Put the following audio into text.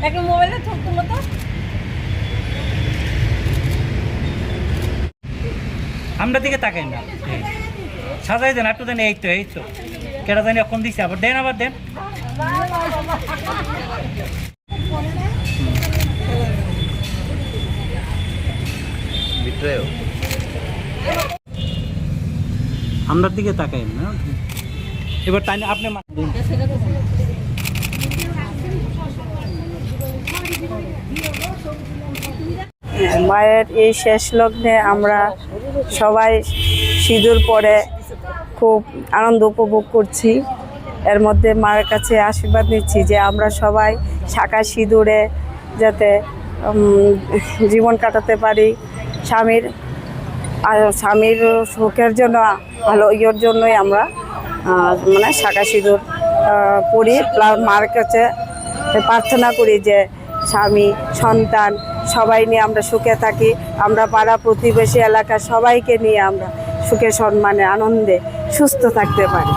একটা মোবাইলে ঠকতো মতো আমরা দিকে তাকাই না, সাজাই দেন একটু দেন। এই তো কেটা জানি এখন দিচ্ছে, আবার দেন, আবার দেন। আমরা দিকে তাকাই না। এবার তাই না আপনি মায়ের এই শেষ লগ্নে আমরা সবাই সিঁদুর পরে খুব আনন্দ উপভোগ করছি। এর মধ্যে মায়ের কাছে আশীর্বাদ নিচ্ছি যে আমরা সবাই শাঁখা সিঁদুরে যাতে জীবন কাটাতে পারি, স্বামীর সুখের জন্য, ভালো ইয়ের জন্যই আমরা মানে শাঁখা সিঁদুর পড়ি। মার কাছে প্রার্থনা করি যে স্বামী সন্তান সবাই নিয়ে আমরা সুখে থাকি, আমরা পাড়া প্রতিবেশী এলাকা সবাইকে নিয়ে আমরা সুখে সম্মানে আনন্দে সুস্থ থাকতে পারি।